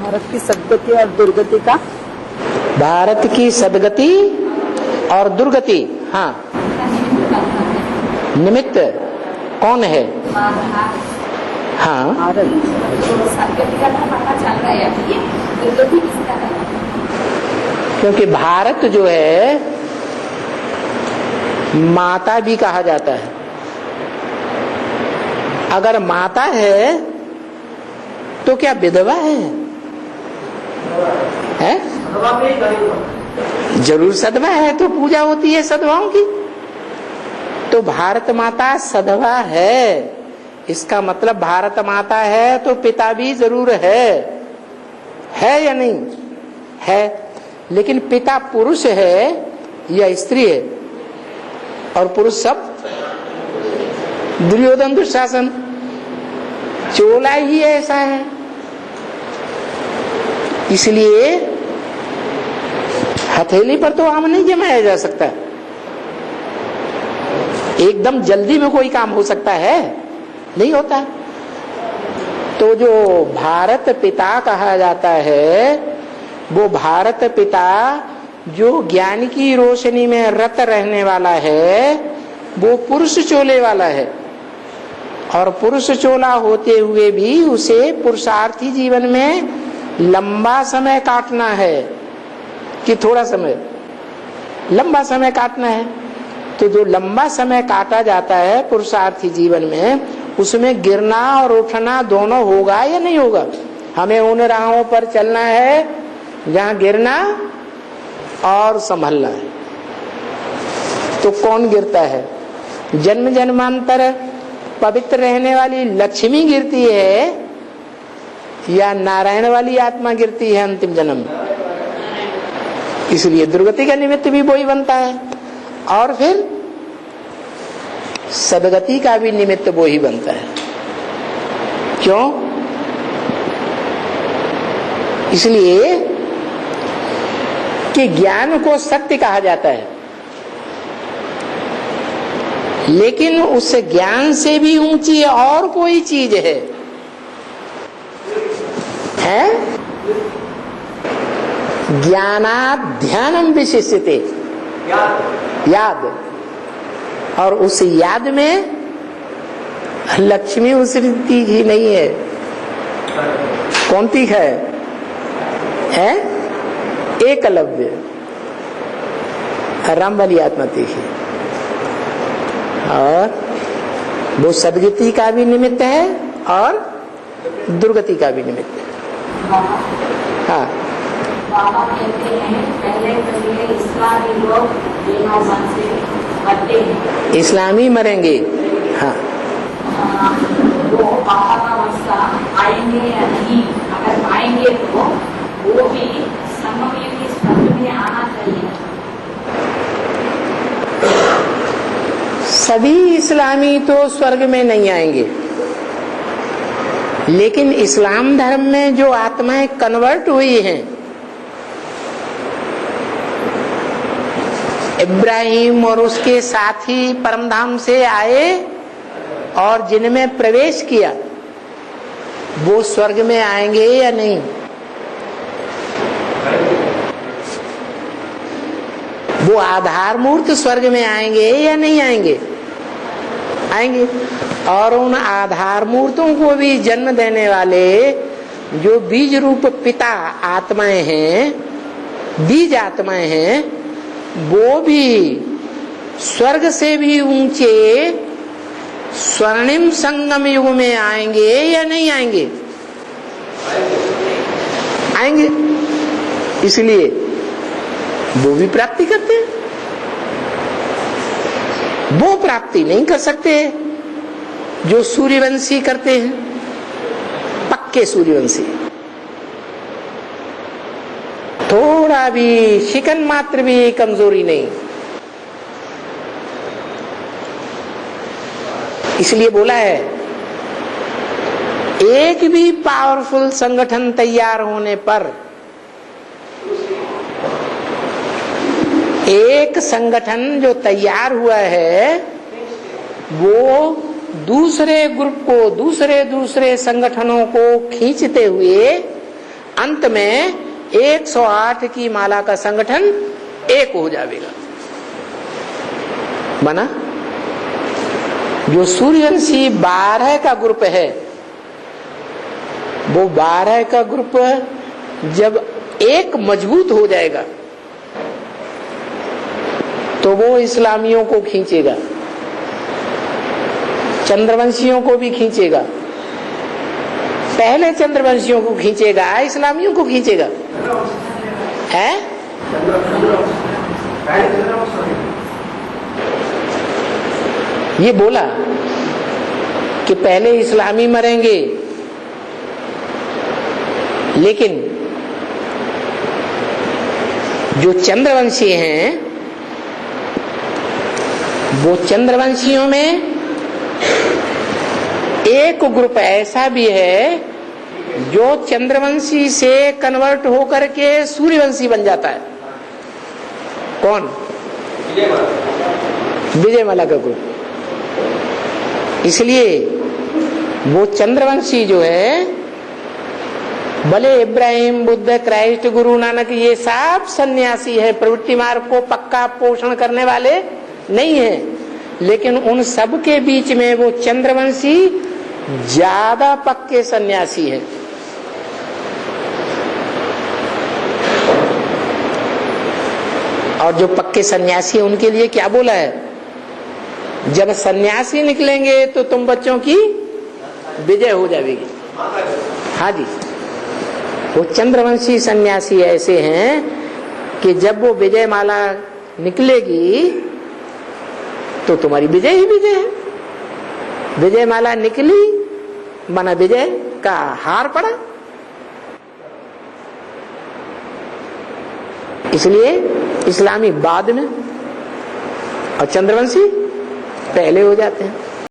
भारत की सदगति और दुर्गति का, भारत की सदगति और दुर्गति, हाँ, निमित्त कौन है? हाँ, क्योंकि भारत जो है माता भी कहा जाता है। अगर माता है तो क्या विधवा है? जरूर सधवा है, तो पूजा होती है सधवाओं की। तो भारत माता सधवा है, इसका मतलब भारत माता है तो पिता भी जरूर है या नहीं है? लेकिन पिता पुरुष है या स्त्री है? और पुरुष सब दुर्योधन दुशासन, चोला ही ऐसा है। इसलिए हथेली पर तो आम नहीं जमाया जा सकता। एकदम जल्दी में कोई काम हो सकता है? नहीं होता। तो जो भारत पिता कहा जाता है, वो भारत पिता जो ज्ञान की रोशनी में रत रहने वाला है, वो पुरुष चोले वाला है। और पुरुष चोला होते हुए भी उसे पुरुषार्थी जीवन में लंबा समय काटना है कि थोड़ा समय? लंबा समय काटना है। तो जो लंबा समय काटा जाता है पुरुषार्थी जीवन में, उसमें गिरना और उठना दोनों होगा या नहीं होगा? हमें उन राहों पर चलना है जहां गिरना और संभलना है। तो कौन गिरता है? जन्म जन्मांतर पवित्र रहने वाली लक्ष्मी गिरती है या नारायण वाली आत्मा गिरती है अंतिम जन्म? इसलिए दुर्गति का निमित्त भी वही बनता है, और फिर सदगति का भी निमित्त वही बनता है। क्यों? इसलिए कि ज्ञान को सत्य कहा जाता है, लेकिन उस ज्ञान से भी ऊंची और कोई चीज है? ज्ञानात् ध्यानम विशिष्यते, याद। और उस याद में लक्ष्मी उसकी ही नहीं है। कौन तीख है? एकलव्य, राम वाली आत्मा तीख है। और वो सदगति का भी निमित्त है और दुर्गति का भी निमित्त है। हाँ, बाबा कहते हैं पहले इस्लामी लोग बिना मन से मरते हैं, इस्लामी मरेंगे। हाँ, वो बाबा का मसला आएंगे या नहीं? अगर आएंगे तो वो भी संगम युग इस स्वर्ग में आना चाहिए। सभी इस्लामी तो स्वर्ग में नहीं आएंगे, लेकिन इस्लाम धर्म में जो आत्माएं कन्वर्ट हुई हैं, इब्राहिम और उसके साथी परमधाम से आए और जिनमें प्रवेश किया, वो स्वर्ग में आएंगे या नहीं? वो आधार मूर्त स्वर्ग में आएंगे या नहीं आएंगे? आएंगे। और उन आधार मूर्तों को भी जन्म देने वाले जो बीज रूप पिता आत्माएं हैं, बीज आत्माएं हैं, वो भी स्वर्ग से भी ऊंचे स्वर्णिम संगम युग में आएंगे या नहीं आएंगे? आएंगे। इसलिए वो भी प्राप्ति करते हैं। वो प्राप्ति नहीं कर सकते जो सूर्यवंशी करते हैं, पक्के सूर्यवंशी। थोड़ा भी शिकन मात्र भी कमजोरी नहीं। इसलिए बोला है, एक भी पावरफुल संगठन तैयार होने पर, एक संगठन जो तैयार हुआ है वो दूसरे ग्रुप को, दूसरे संगठनों को खींचते हुए अंत में 108 की माला का संगठन एक हो जाएगा। माना जो सूर्यवंशी 12 का ग्रुप है, वो 12 का ग्रुप जब एक मजबूत हो जाएगा तो वो इस्लामियों को खींचेगा, चंद्रवंशियों को भी खींचेगा। पहले चंद्रवंशियों को खींचेगा, इस्लामियों को खींचेगा। है ये बोला कि पहले इस्लामी मरेंगे, लेकिन जो चंद्रवंशी हैं वो चंद्रवंशियों में एक ग्रुप ऐसा भी है जो चंद्रवंशी से कन्वर्ट होकर के सूर्यवंशी बन जाता है। कौन? विजयमाला का ग्रुप। इसलिए वो चंद्रवंशी जो है, भले इब्राहिम, बुद्ध, क्राइस्ट, गुरु नानक, ये सब सन्यासी है, प्रवृत्ति मार्ग को पक्का पोषण करने वाले नहीं है, लेकिन उन सब के बीच में वो चंद्रवंशी ज्यादा पक्के सन्यासी है। और जो पक्के सन्यासी है उनके लिए क्या बोला है? जब सन्यासी निकलेंगे तो तुम बच्चों की विजय हो जाएगी। हाँ जी, वो चंद्रवंशी सन्यासी ऐसे हैं कि जब वो विजय माला निकलेगी तो तुम्हारी विजय ही विजय है। विजय माला निकली माना विजय का हार पड़ा। इसलिए इस्लामी बाद में और चंद्रवंशी पहले हो जाते हैं।